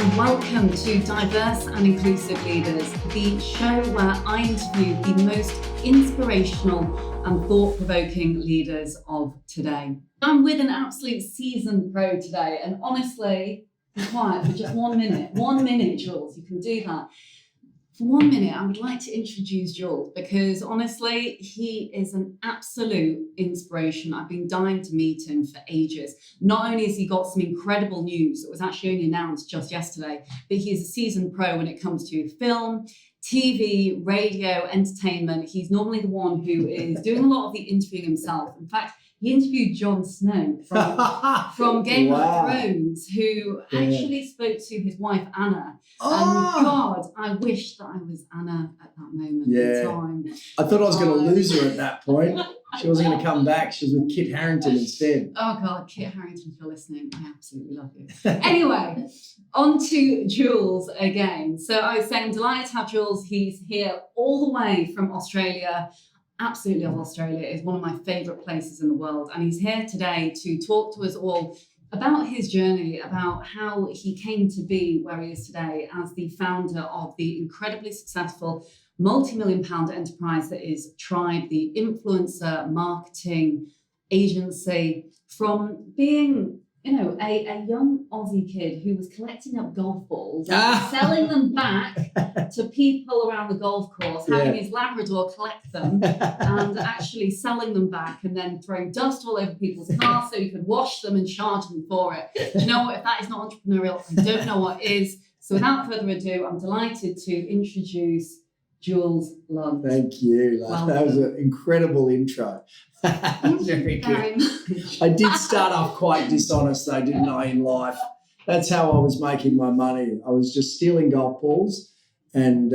and welcome to Diverse and Inclusive Leaders, the show where I interview the most inspirational and thought-provoking leaders of today. I'm with an absolute seasoned pro today, and honestly, be quiet for just 1 minute. 1 minute, Jules, you can do that. For 1 minute, I would like to introduce Jules because honestly, he is an absolute inspiration. I've been dying to meet him for ages. Not only has he got some incredible news that was actually only announced just yesterday, but he's a seasoned pro when it comes to film, TV, radio, entertainment. He's normally the one who is doing a lot of the interviewing himself. In fact, he interviewed Jon Snow from Game of Thrones, who actually spoke to his wife, Anna. And God, I wish that I was Anna at that moment in time. I thought I was going to lose her at that point. She wasn't going to come back. She was with Kit Harington instead. Oh God, Kit Harington, if you're listening, I absolutely love you. Anyway, on to Jules again. So I was saying, I'm delighted to have Jules. He's here all the way from Australia. Absolutely love Australia. It's one of my favourite places in the world. And he's here today to talk to us all about his journey, about how he came to be where he is today as the founder of the incredibly successful multi-million-pound enterprise that is Tribe, the influencer marketing agency, from being, you know, a young Aussie kid who was collecting up golf balls and selling them back to people around the golf course, having his Labrador collect them and actually selling them back and then throwing dust all over people's cars so you could wash them and charge them for it. Do you know what? If that is not entrepreneurial, I don't know what is. So without further ado, I'm delighted to introduce Jules Lund. Thank you. That was an incredible intro. Very good. I did start off quite dishonest though, didn't I, in life? That's how I was making my money. I was just stealing golf balls. And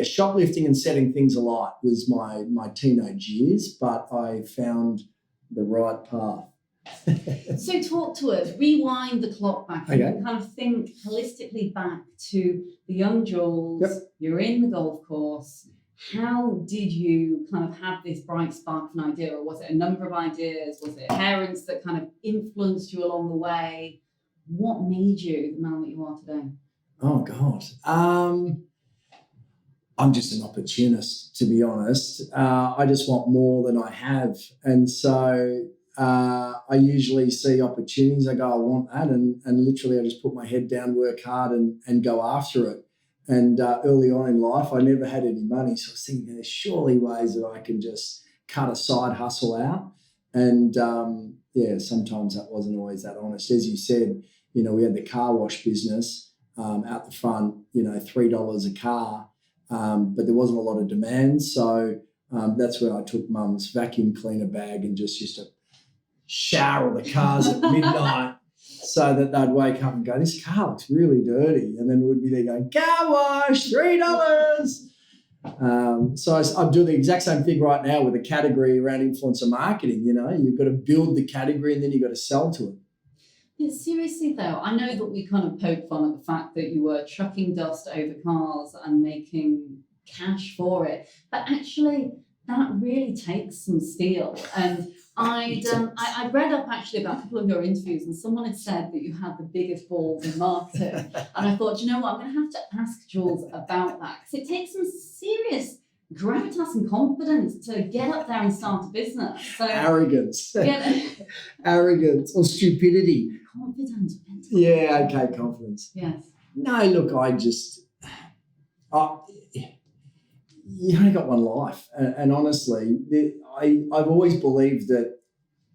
shoplifting and setting things alight was my teenage years, but I found the right path. So talk to us, rewind the clock back and kind of think holistically back to the young Jules. You're in the golf course. How did you kind of have this bright spark of an idea, or was it a number of ideas? Was it parents that kind of influenced you along the way? What made you the man that you are today? Oh, God. I'm just an opportunist, to be honest. I just want more than I have. And so I usually see opportunities. I go, I want that. And literally I just put my head down, work hard and go after it. And early on in life, I never had any money. So I was thinking there's surely ways that I can just cut a side hustle out. And sometimes that wasn't always that honest. As you said, you know, we had the car wash business out the front, you know, $3 a car, but there wasn't a lot of demand. So that's where I took Mum's vacuum cleaner bag and just used to shower the cars at midnight. So that they'd wake up and go, this car looks really dirty. And then we'd be there going, car wash, $3. So I'm doing the exact same thing right now with a category around influencer marketing. You know, you've got to build the category and then you've got to sell to it. Yeah, seriously though, I know that we kind of poke fun at the fact that you were chucking dust over cars and making cash for it. But actually, that really takes some steel. And I read up actually about a couple of your interviews, and someone had said that you had the biggest balls in marketing. And I thought, you know what, I'm going to have to ask Jules about that, because it takes some serious gravitas and confidence to get up there and start a business. So arrogance. Arrogance or stupidity. Confidence. Yeah, okay, confidence. Yes. No, look, you only got one life. And honestly, I've always believed that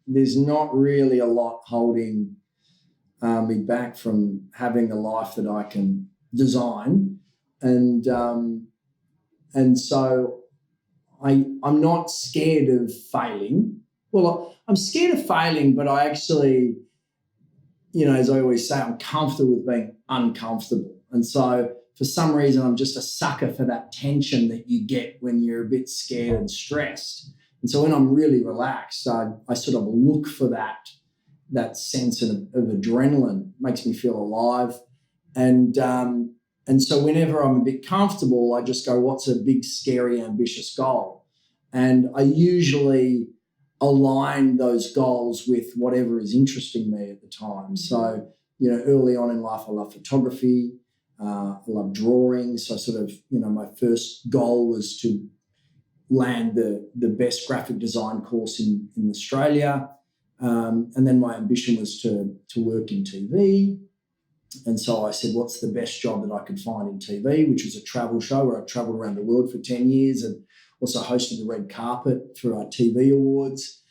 there's not really a lot holding me back from having the life that I can design. And so I'm not scared of failing. Well, I'm scared of failing, but I actually, you know, as I always say, I'm comfortable with being uncomfortable. And so for some reason, I'm just a sucker for that tension that you get when you're a bit scared and stressed. And so when I'm really relaxed, I sort of look for that sense of adrenaline. It makes me feel alive. And so whenever I'm a bit comfortable, I just go, what's a big, scary, ambitious goal? And I usually align those goals with whatever is interesting me at the time. So, early on in life, I love photography. I love drawing. So sort of, my first goal was to land the best graphic design course in Australia. And then my ambition was to work in TV. And so I said, what's the best job that I could find in TV, which was a travel show where I travelled around the world for 10 years and also hosted the red carpet for our TV awards.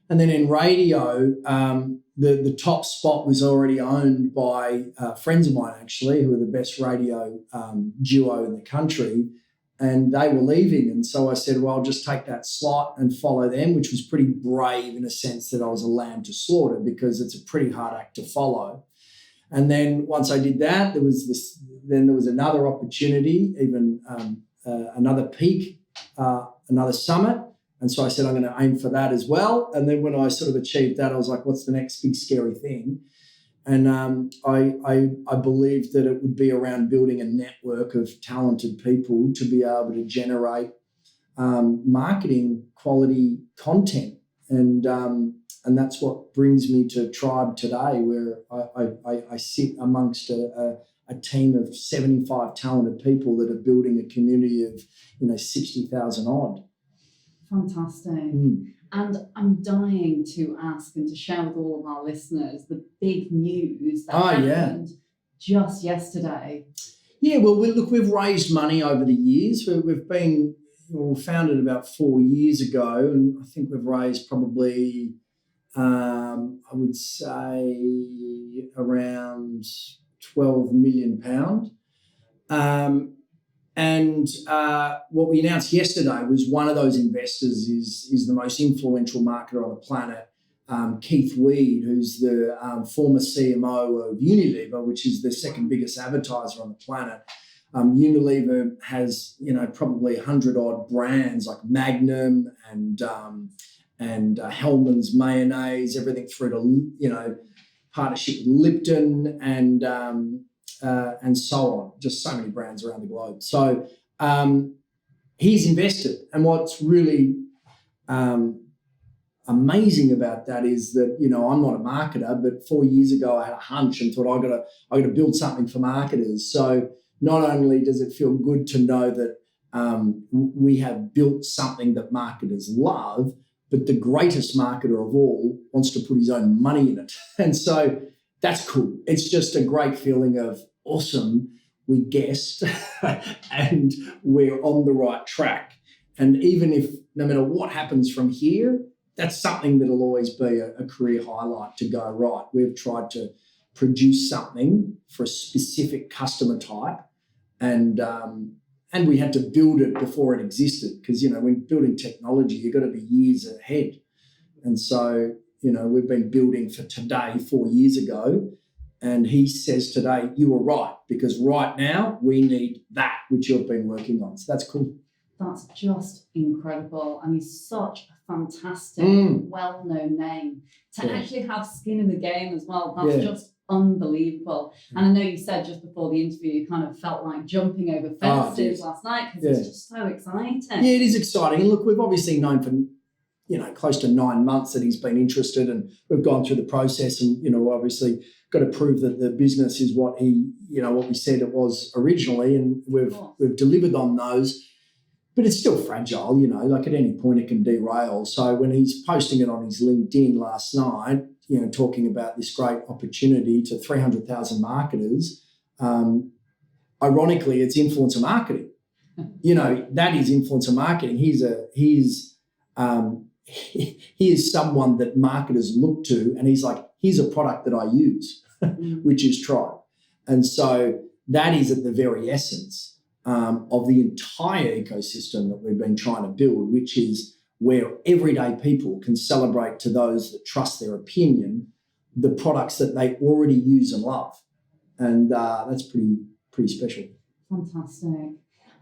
And then in radio, the top spot was already owned by friends of mine, actually, who are the best radio duo in the country, and they were leaving. And so I said, well, I'll just take that slot and follow them, which was pretty brave in a sense that I was a lamb to slaughter because it's a pretty hard act to follow. And then once I did that, there was another opportunity, even another peak, another summit. And so I said, I'm going to aim for that as well. And then when I sort of achieved that, I was like, what's the next big scary thing? And I believed that it would be around building a network of talented people to be able to generate marketing quality content. And that's what brings me to Tribe today, where I sit amongst a team of 75 talented people that are building a community of 60,000 odd. Fantastic. And I'm dying to ask and to share with all of our listeners the big news that happened just yesterday. Yeah, well, we've raised money over the years. We've been founded about 4 years ago, and I think we've raised probably, I would say, around £12 million. And what we announced yesterday was one of those investors is the most influential marketer on the planet, Keith Weed, who's the former CMO of Unilever, which is the second biggest advertiser on the planet. Unilever has, probably 100 odd brands like Magnum and Hellmann's mayonnaise, everything through to, partnership with Lipton and so on, just so many brands around the globe. So he's invested. And what's really amazing about that is that, I'm not a marketer, but 4 years ago I had a hunch and thought I got to build something for marketers. So not only does it feel good to know that we have built something that marketers love, but the greatest marketer of all wants to put his own money in it. And so that's cool. It's just a great feeling of awesome, we guessed and we're on the right track. And even if no matter what happens from here, that's something that'll always be a career highlight to go, right, we've tried to produce something for a specific customer type and we had to build it before it existed because, when building technology, you've got to be years ahead. And so, we've been building for today 4 years ago. And he says today, you were right, because right now we need that, which you've been working on. So that's cool. That's just incredible. And he's such a fantastic, well-known name. To actually have skin in the game as well, that's just unbelievable. And I know you said just before the interview, you kind of felt like jumping over fences last night because it's just so exciting. Yeah, it is exciting. And look, we've obviously known for close to 9 months that he's been interested, and we've gone through the process and, obviously got to prove that the business is what what we said it was originally, and we've delivered on those. But it's still fragile, like at any point it can derail. So when he's posting it on his LinkedIn last night, talking about this great opportunity to 300,000 marketers, ironically, it's influencer marketing. That is influencer marketing. He is someone that marketers look to, and he's like, here's a product that I use, which is Tribe. And so that is at the very essence of the entire ecosystem that we've been trying to build, which is where everyday people can celebrate to those that trust their opinion the products that they already use and love. And that's pretty special. Fantastic.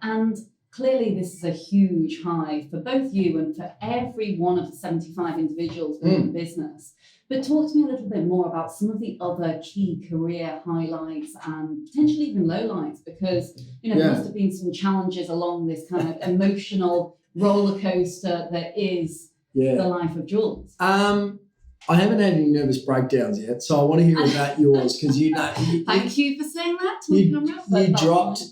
And clearly this is a huge high for both you and for every one of the 75 individuals in the business. But talk to me a little bit more about some of the other key career highlights and potentially even lowlights, because, there must have been some challenges along this kind of emotional roller coaster that is the life of Jules. I haven't had any nervous breakdowns yet, so I want to hear about yours because Thank you for saying that. You dropped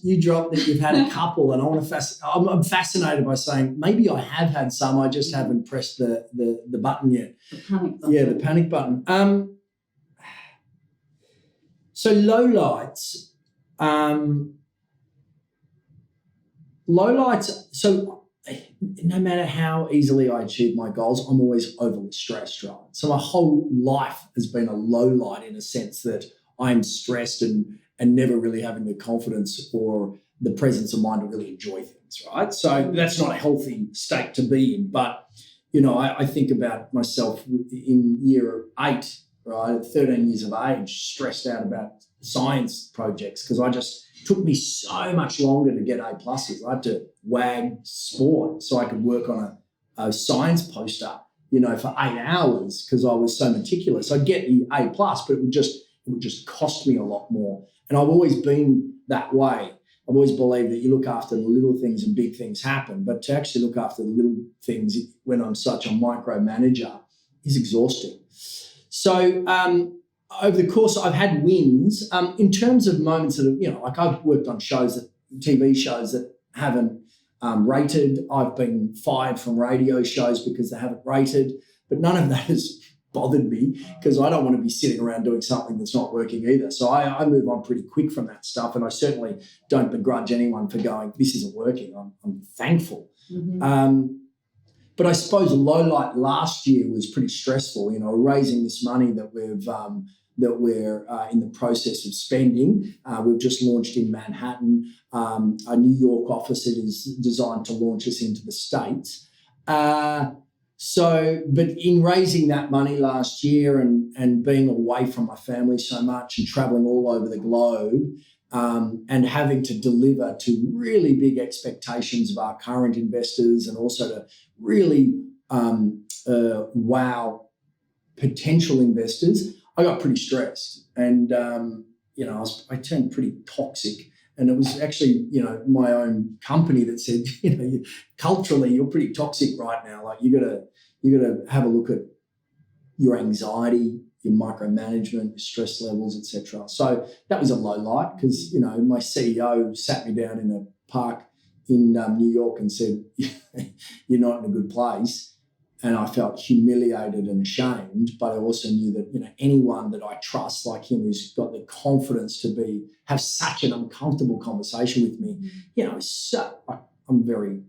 that you've had a couple, and I want to I'm fascinated by saying maybe I have had some. I just haven't pressed the button yet. The panic button. Yeah, the panic button. So lowlights. Lowlights. So no matter how easily I achieve my goals, I'm always overly stressed, right? So my whole life has been a low light in a sense that I'm stressed and never really having the confidence or the presence of mind to really enjoy things, right? So that's not a healthy state to be in. But, I think about myself in year 8, right, at 13 years of age, stressed out about science projects because took me so much longer to get A+. I had to wag sport so I could work on a science poster, for 8 hours because I was so meticulous. I'd get the A+, but it would just cost me a lot more. And I've always been that way. I've always believed that you look after the little things and big things happen, but to actually look after the little things when I'm such a micromanager is exhausting. So, over the course, I've had wins in terms of moments that have, like I've worked on TV shows that haven't rated. I've been fired from radio shows because they haven't rated, but none of that has bothered me because I don't want to be sitting around doing something that's not working either. So I move on pretty quick from that stuff, and I certainly don't begrudge anyone for going, this isn't working. I'm thankful. Mm-hmm. But I suppose a low light last year was pretty stressful, raising this money that we're in the process of spending. We've just launched in Manhattan, a New York office that is designed to launch us into the States. But in raising that money last year and being away from my family so much and traveling all over the globe, and having to deliver to really big expectations of our current investors and also to really wow potential investors, I got pretty stressed and, I turned pretty toxic. And it was actually, my own company that said, culturally, you're pretty toxic right now. Like you gotta have a look at your anxiety, your micromanagement, your stress levels, etc. So that was a low light because, my CEO sat me down in a park in New York and said, you're not in a good place. And I felt humiliated and ashamed, but I also knew that, anyone that I trust like him who's got the confidence to have such an uncomfortable conversation with me, I'm very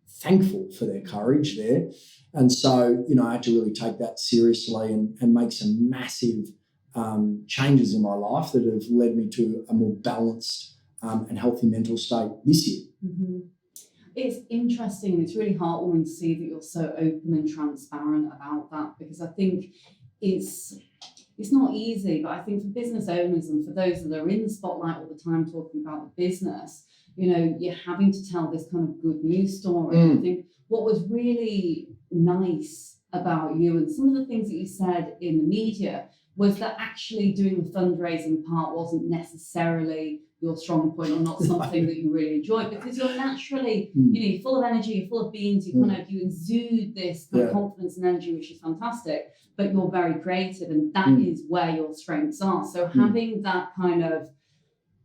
thankful for their courage there. And so, I had to really take that seriously and make some massive changes in my life that have led me to a more balanced and healthy mental state this year. Mm-hmm. It's interesting and it's really heartwarming to see that you're so open and transparent about that, because I think it's not easy, but I think for business owners and for those that are in the spotlight all the time talking about the business, you're having to tell this kind of good news story. I think what was really nice about you and some of the things that you said in the media was that actually doing the fundraising part wasn't necessarily your strong point or not something that you really enjoy, because you're naturally, you're full of energy, you're full of beans, you exude this kind of confidence and energy, which is fantastic, but you're very creative and that is where your strengths are. So having that kind of,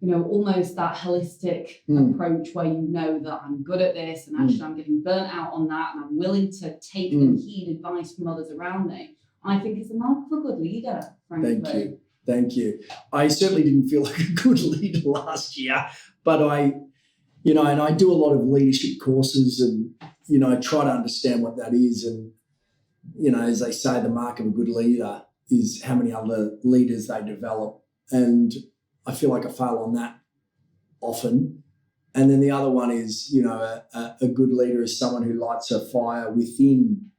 almost that holistic approach where that I'm good at this and actually I'm getting burnt out on that and I'm willing to take and heed advice from others around me, I think is a mark of a good leader, frankly. Thank you. I certainly didn't feel like a good leader last year, but I do a lot of leadership courses and, I try to understand what that is. And, as they say, the mark of a good leader is how many other leaders they develop. And I feel like I fail on that often. And then the other one is, a good leader is someone who lights a fire within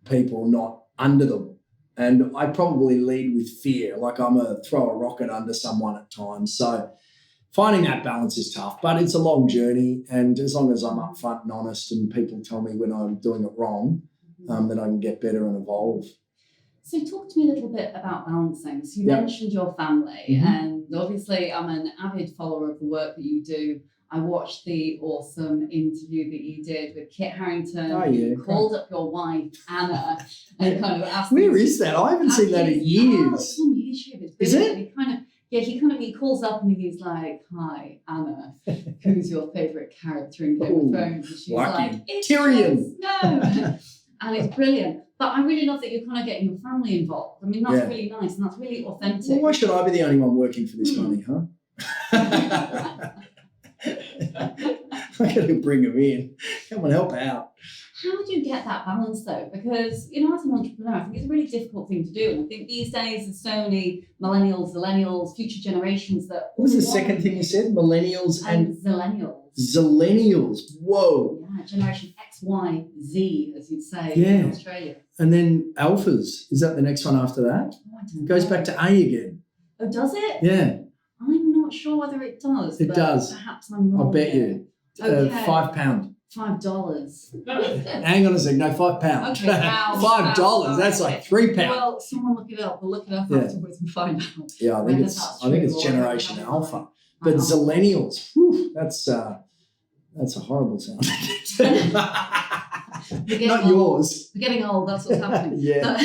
people, not under them. And I probably lead with fear, like I'm a throw a rocket under someone at times. So finding that balance is tough, but it's a long journey. And as long as I'm upfront and honest and people tell me when I'm doing it wrong, then I can get better and evolve. So talk to me a little bit about balancing. So you mentioned your family, and obviously I'm an avid follower of the work that you do I watched the awesome interview that you did with Kit Harington. Oh, yeah. You called up your wife, Anna, and kind of asked Where is that? I haven't seen that in Oh, years. it's on YouTube. It's Is brilliant. He calls up and he's like, "Hi, Anna, who's your favourite character in Game of Thrones?" And she's like, "It's Tyrion." No. And it's brilliant. But I really love that you're kind of getting your family involved. I mean, that's really nice and that's really authentic. Well, why should I be the only one working for this money, huh? I got to bring them in. Come on, help out. How do you get that balance though? Because, as an entrepreneur, I think it's a really difficult thing to do. And I think these days there's so many millennials, future generations that... What was the second thing you said? Millennials and Zillennials. Zillennials. Whoa. Yeah, generation X, Y, Z, as you'd say in Australia. And then alphas. Is that the next one after that? Oh, I don't It goes know. back to A again. Oh, does it? Yeah, I'm not sure whether it does. It but does. Perhaps I'm wrong. I'll bet here. you. Okay. £5. $5. Hang on a sec. No, £5. Okay, pounds, $5. That's like £3. Well, someone look it up. We'll look it up Yeah. afterwards and find out. Yeah, I think it's Generation Alpha. But Zillennials, whew, that's a horrible sound. Not yours. We're getting old, that's what's happening. Yeah.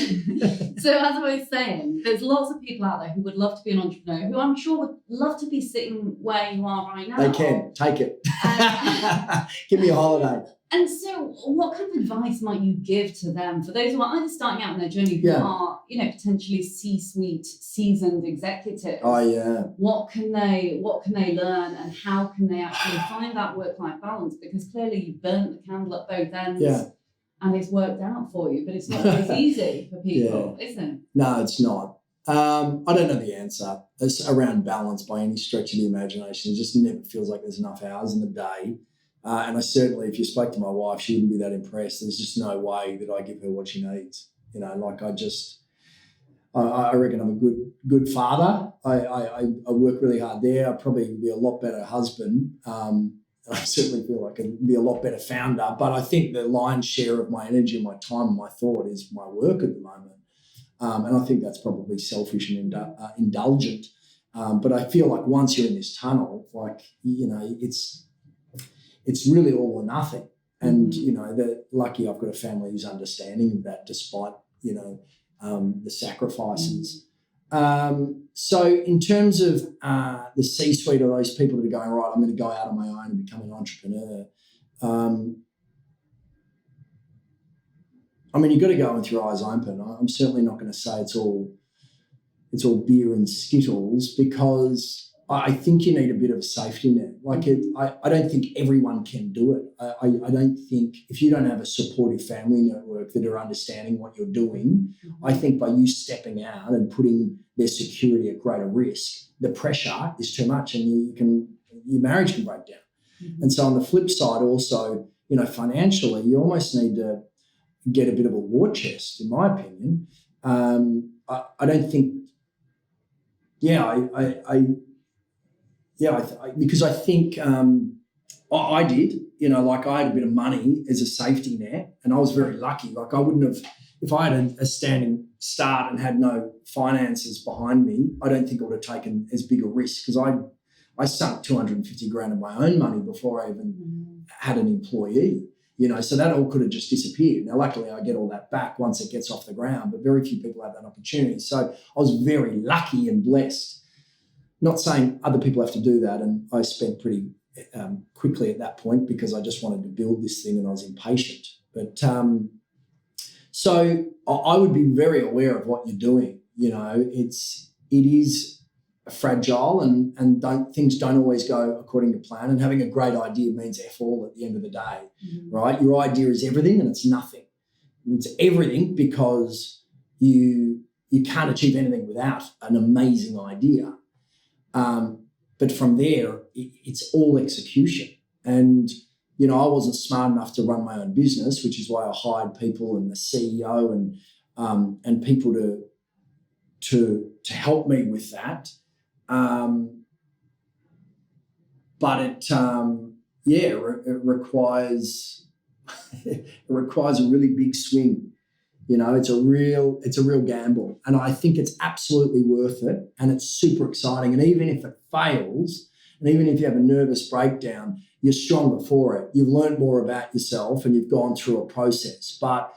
So as I was saying, there's lots of people out there who would love to be an entrepreneur, who I'm sure would love to be sitting where you are right now. They can. Take it. Give me a holiday. And so what kind of advice might you give to them, for those who are either starting out in their journey, who are, potentially C-suite seasoned executives? Oh, yeah. What can they learn, and how can they actually find that work-life balance? Because clearly you've burnt the candle at both ends and it's worked out for you, but it's not always easy for people, is it? No, it's not. I don't know the answer. It's around balance by any stretch of the imagination. It just never feels like there's enough hours in the day. And I certainly, if you spoke to my wife, she wouldn't be that impressed. There's just no way that I give her what she needs. I reckon I'm a good father. I work really hard there. I'd probably be a lot better husband. I certainly feel like I can be a lot better founder. But I think the lion's share of my energy, my time, and my thought is my work at the moment. And I think that's probably selfish and indulgent. But I feel like once you're in this tunnel, it's really all or nothing. And, lucky I've got a family who's understanding of that despite, the sacrifices. So in terms of the C-suite of those people that are going, right, I'm going to go out on my own and become an entrepreneur. You've got to go with your eyes open. I'm certainly not going to say it's all beer and Skittles, because I think you need a bit of a safety net. I don't think everyone can do it. I don't think, if you don't have a supportive family network that are understanding what you're doing, I think by you stepping out and putting their security at greater risk, the pressure is too much and your marriage can break down. Mm-hmm. And so on the flip side also, financially, you almost need to get a bit of a war chest, in my opinion. I don't think, because I think I did, I had a bit of money as a safety net, and I was very lucky. I wouldn't have, if I had a standing start and had no finances behind me, I don't think I would have taken as big a risk, because I sunk 250 grand of my own money before I even had an employee, so that all could have just disappeared. Now, luckily I get all that back once it gets off the ground, but very few people have that opportunity. So I was very lucky and blessed. Not saying other people have to do that, and I spent pretty quickly at that point because I just wanted to build this thing and I was impatient. But so I would be very aware of what you're doing. It is fragile, and things don't always go according to plan. And having a great idea means F all at the end of the day, right? Your idea is everything, and it's nothing. It's everything because you can't achieve anything without an amazing idea. But from there, it's all execution. And, I wasn't smart enough to run my own business, which is why I hired people and the CEO and people to help me with that. But it requires a really big swing. It's a real gamble, and I think it's absolutely worth it, and it's super exciting. And even if it fails, And even if you have a nervous breakdown, you're stronger for it. You've learned more about yourself and you've gone through a process. But,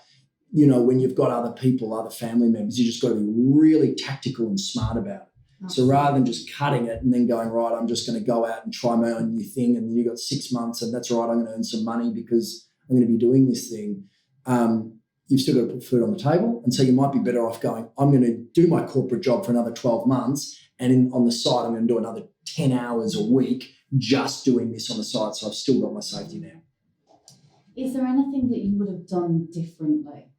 when you've got other people, other family members, you just got to be really tactical and smart about it. So rather than just cutting it and then going, right, I'm just going to go out and try my own new thing, and then you've got 6 months and that's right, I'm going to earn some money because I'm going to be doing this thing. You've still got to put food on the table. And so you might be better off going, I'm going to do my corporate job for another 12 months and on the side I'm going to do another 10 hours a week just doing this on the side, so I've still got my safety now. Is there anything that you would have done differently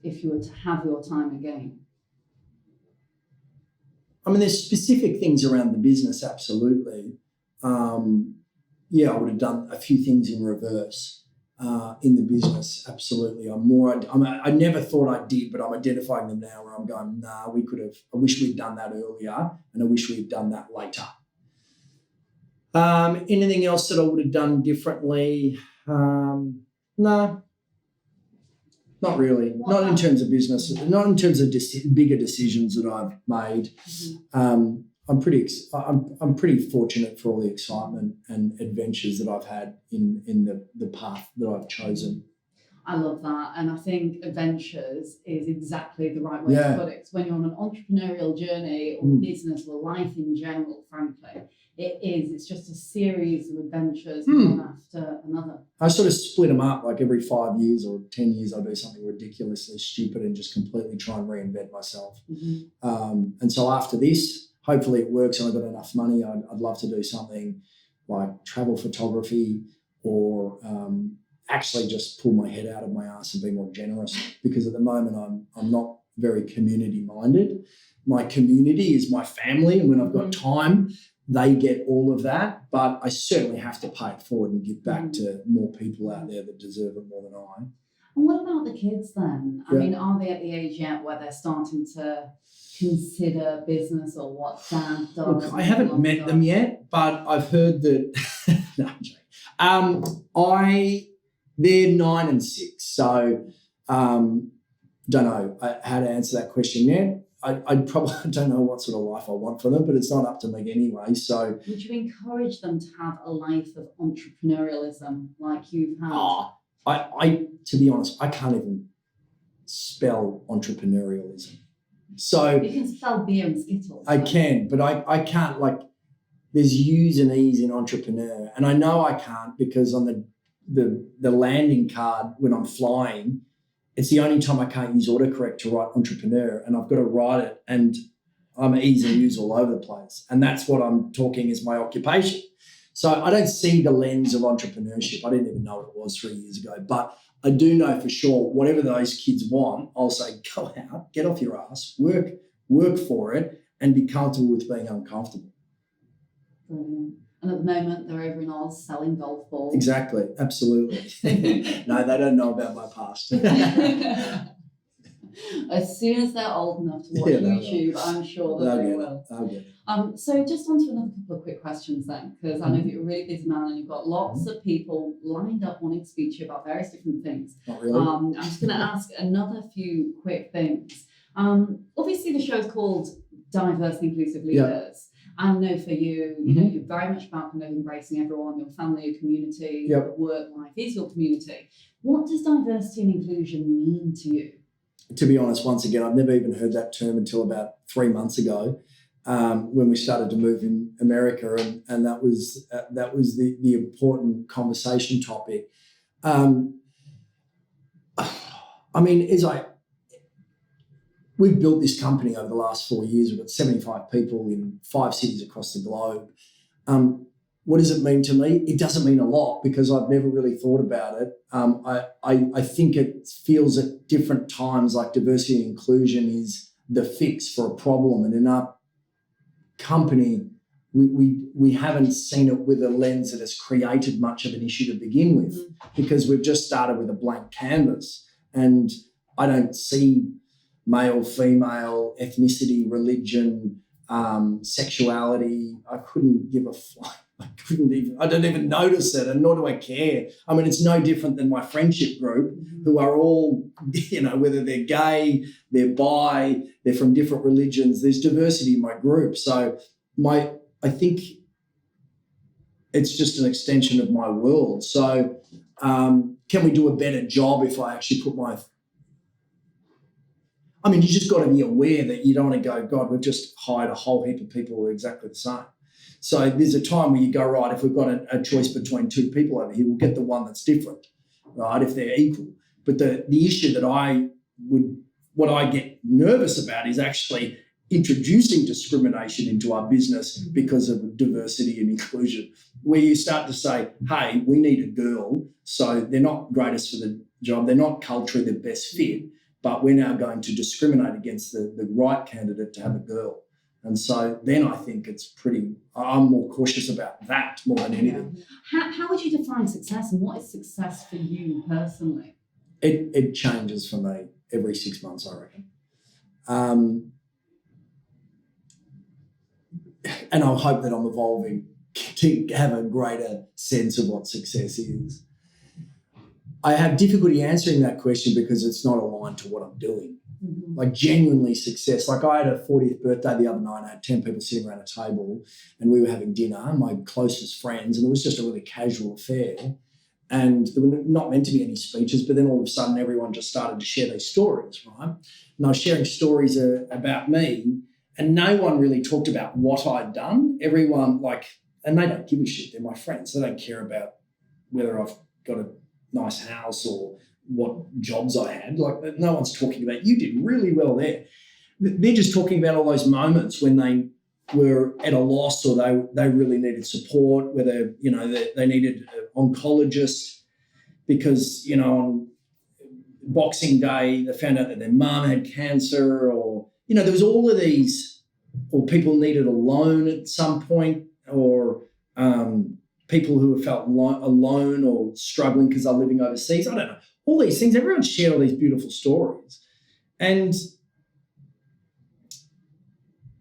if you were to have your time again? I mean, there's specific things around the business, absolutely. I would have done a few things in reverse in the business, absolutely. I never thought I did, but I'm identifying them now where I'm going, I wish we'd done that earlier and I wish we'd done that later. Anything else that I would have done differently? No. Not really. Not in terms of business. Not in terms of bigger decisions that I've made. Mm-hmm. I'm pretty fortunate for all the excitement and adventures that I've had in the path that I've chosen. I love that, and I think adventures is exactly the right way to put it. When you're on an entrepreneurial journey or business or life in general, frankly, it's just a series of adventures one after another. I sort of split them up, like every 5 years or 10 years I do something ridiculously stupid and just completely try and reinvent myself. Mm-hmm. And so after this, hopefully it works and I've got enough money, I'd love to do something like travel photography or actually just pull my head out of my ass and be more generous, because at the moment I'm not very community minded. My community is my family, and when I've got time, they get all of that, but I certainly have to pay it forward and give back to more people out there that deserve it more than I. And what about the kids then? I mean, are they at the age yet where they're starting to consider business or what dad does? Look, I haven't met them yet, but I've heard that. No, I'm joking. They're 9 and 6, so don't know how to answer that question yet. I don't know what sort of life I want for them, but it's not up to me anyway. So, would you encourage them to have a life of entrepreneurialism like you've had? I to be honest, I can't even spell entrepreneurialism. So you can spell beer and Skittles. I can, but I can't, like, there's U's and E's in entrepreneur, and I know I can't because on the landing card when I'm flying, it's the only time I can't use autocorrect to write entrepreneur, and I've got to write it, and I'm E's and U's all over the place. And that's what I'm talking is my occupation. So I don't see the lens of entrepreneurship. I didn't even know what it was 3 years ago, but I do know for sure whatever those kids want, I'll say, go out, get off your ass, work for it, and be comfortable with being uncomfortable. Brilliant. And at the moment, they're over in Oz selling golf balls. Exactly, absolutely. No, they don't know about my past. As soon as they're old enough to watch YouTube, I'm sure that they will. They'll get it. So just on to another couple of quick questions then, because I know that you're a really busy man and you've got lots of people lined up wanting to speak to you about various different things. Not really. I'm just going to ask another few quick things. Obviously, the show is called Diverse and Inclusive Leaders. I know for you, you're very much about kind of embracing everyone, your family, your community, your work life is your community. What does diversity and inclusion mean to you? To be honest, once again, I've never even heard that term until about 3 months ago when we started to move in America, and that was the important conversation topic. I mean, we've built this company over the last 4 years. We've got 75 people in 5 cities across the globe. What does it mean to me? It doesn't mean a lot because I've never really thought about it. I think it feels at different times like diversity and inclusion is the fix for a problem. And in our company, we haven't seen it with a lens that has created much of an issue to begin with because we've just started with a blank canvas. And I don't see male, female, ethnicity, religion, sexuality. I couldn't give a flying. I don't even notice it, and nor do I care. I mean, it's no different than my friendship group who are all, whether they're gay, they're bi, they're from different religions. There's diversity in my group. So I think it's just an extension of my world. So can we do a better job if I actually put my... I mean, you just got to be aware that you don't want to go, God, we've just hired a whole heap of people who are exactly the same. So there's a time where you go, right, if we've got a choice between two people over here, we'll get the one that's different, right, if they're equal. But the issue that what I get nervous about is actually introducing discrimination into our business because of diversity and inclusion, where you start to say, hey, we need a girl, so they're not greatest for the job, they're not culturally the best fit, but we're now going to discriminate against the right candidate to have a girl. And so then I think I'm more cautious about that more than anything. How would you define success, and what is success for you personally? It changes for me every 6 months, I reckon. And I hope that I'm evolving to have a greater sense of what success is. I have difficulty answering that question because it's not aligned to what I'm doing. Mm-hmm. Like genuinely success. Like I had a 40th birthday the other night. I had 10 people sitting around a table and we were having dinner, my closest friends, and it was just a really casual affair. And there were not meant to be any speeches, but then all of a sudden everyone just started to share these stories, right? And I was sharing stories about me, and no one really talked about what I'd done. Everyone and they don't give a shit. They're my friends. They don't care about whether I've got a nice house or what jobs I had. Like no one's talking about, you did really well there. They're just talking about all those moments when they were at a loss or they really needed support, whether, they needed an oncologist because, on Boxing Day, they found out that their mum had cancer or, there was all of these, or people needed a loan at some point, or people who felt alone or struggling because they're living overseas. I don't know. All these things, everyone shared all these beautiful stories. And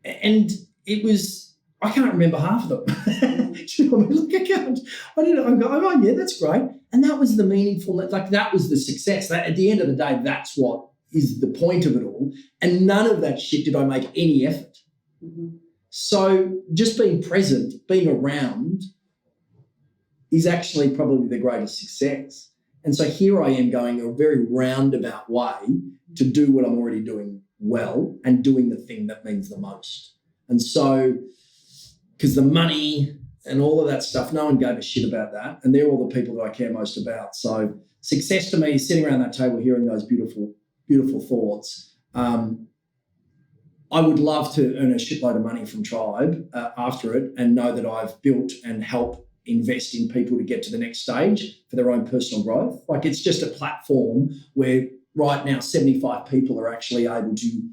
it was, I can't remember half of them. Do you know what I mean? Like I can't, I don't know. I go, oh yeah, that's great. And that was the meaningful, that was the success. That, at the end of the day, that's what is the point of it all. And none of that shit did I make any effort. Mm-hmm. So just being present, being around is actually probably the greatest success. And so here I am going a very roundabout way to do what I'm already doing well and doing the thing that means the most. And so, because the money and all of that stuff, no one gave a shit about that. And they're all the people that I care most about. So success to me is sitting around that table hearing those beautiful, beautiful thoughts. I would love to earn a shitload of money from Tribe after it and know that I've built and helped invest in people to get to the next stage for their own personal growth. Like it's just a platform where right now 75 people are actually able to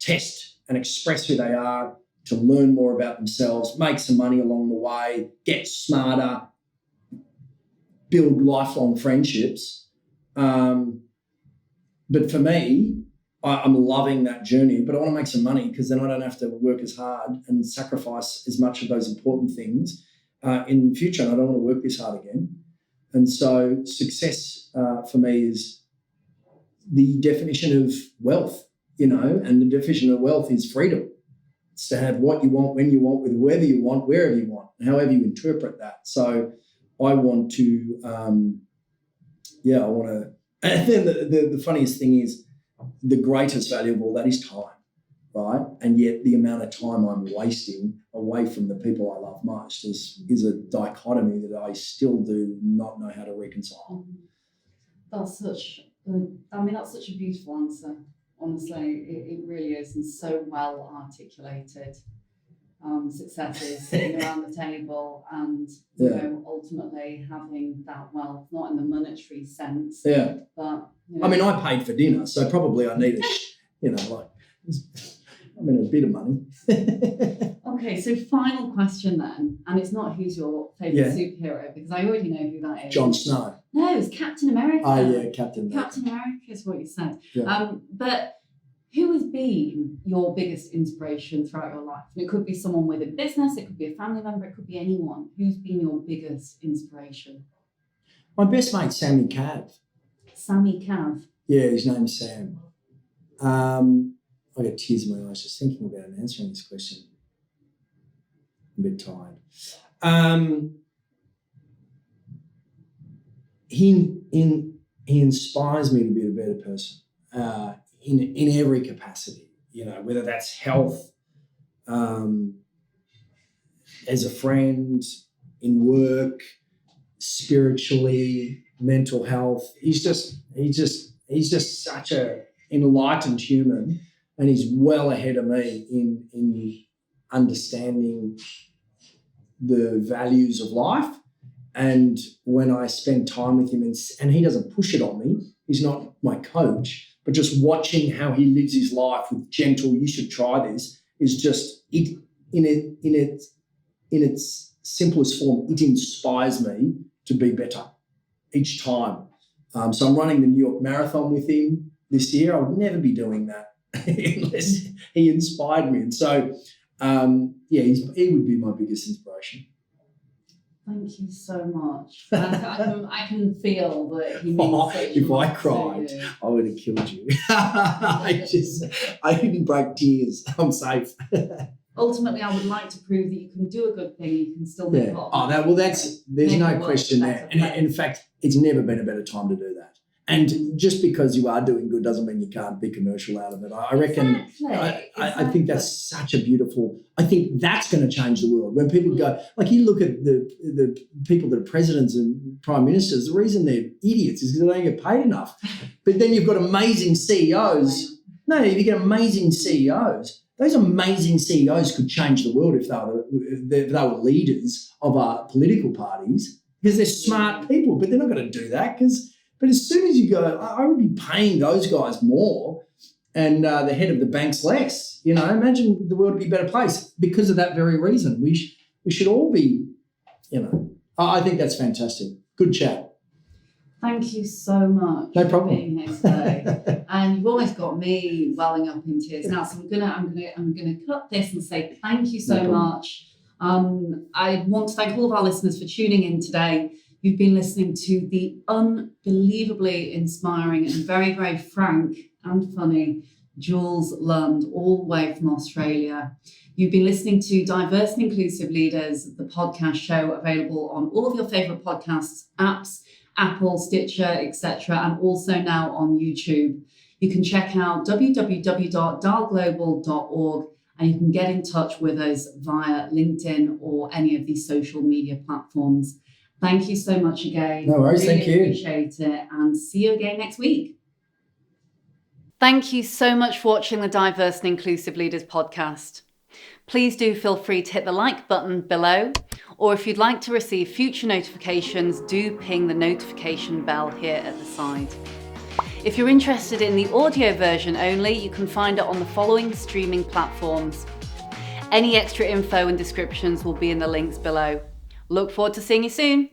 test and express who they are, to learn more about themselves, make some money along the way, get smarter, build lifelong friendships. But for me, I'm loving that journey, but I want to make some money because then I don't have to work as hard and sacrifice as much of those important things in the future, and I don't want to work this hard again. And so success for me is the definition of wealth, and the definition of wealth is freedom. It's to have what you want, when you want, with whoever you want, wherever you want, however you interpret that. So I want to, and then the funniest thing is the greatest value of all that is time, right? And yet the amount of time I'm wasting away from the people I love most is a dichotomy that I still do not know how to reconcile. That's such a beautiful answer. Honestly, it really is, and so well articulated. Successes sitting around the table and ultimately having that wealth, not in the monetary sense. Yeah. But I mean, I paid for dinner, so probably I need a bit of money. Okay, so final question then, and it's not who's your favourite superhero, because I already know who that is. Jon Snow. No, it's Captain America. Oh yeah, Captain America. Captain America is what you said. Yeah. But who has been your biggest inspiration throughout your life? And it could be someone within business, it could be a family member, it could be anyone. Who's been your biggest inspiration? My best mate, Sammy Cav. Sammy Cav? Yeah, his name's Sam. I got tears in my eyes just thinking about and answering this question. I'm a bit tired. he inspires me to be a better person in every capacity, whether that's health, as a friend, in work, spiritually, mental health. He's just such a enlightened human, and he's well ahead of me in understanding the values of life. And when I spend time with him, and he doesn't push it on me, he's not my coach, but just watching how he lives his life with gentle, you should try this, is just it in its simplest form. It inspires me to be better each time. So I'm running the New York Marathon with him this year. I would never be doing that unless he inspired me. And so, he would be my biggest inspiration. Thank you so much. I can feel that he means if I cried, I would have killed you. I didn't break tears. I'm safe. Ultimately, I would like to prove that you can do a good thing. You can still make there's no question there. And in fact, it's never been a better time to do that. And just because you are doing good doesn't mean you can't be commercial out of it. I reckon, I think that's such a beautiful, I think that's going to change the world. When people go, like you look at the people that are presidents and prime ministers, the reason they're idiots is because they don't get paid enough. But then you've got amazing CEOs. No, you get amazing CEOs. Those amazing CEOs could change the world if they were leaders of our political parties, because they're smart people, but they're not going to do that But as soon as you go, I would be paying those guys more and the head of the banks less. Imagine the world would be a better place because of that very reason. We should all be, I think that's fantastic. Good chat. Thank you so much for being here today. And you've almost got me welling up in tears now. So I'm gonna cut this and say thank you so much. I want to thank all of our listeners for tuning in today. You've been listening to the unbelievably inspiring and very, very frank and funny Jules Lund, all the way from Australia. You've been listening to Diverse and Inclusive Leaders, the podcast show available on all of your favourite podcasts apps, Apple, Stitcher, etc., and also now on YouTube. You can check out www.dialglobal.org and you can get in touch with us via LinkedIn or any of these social media platforms. Thank you so much again. No worries, really thank you. Appreciate it, and see you again next week. Thank you so much for watching the Diverse and Inclusive Leaders podcast. Please do feel free to hit the like button below, or if you'd like to receive future notifications, do ping the notification bell here at the side. If you're interested in the audio version only, you can find it on the following streaming platforms. Any extra info and descriptions will be in the links below. Look forward to seeing you soon.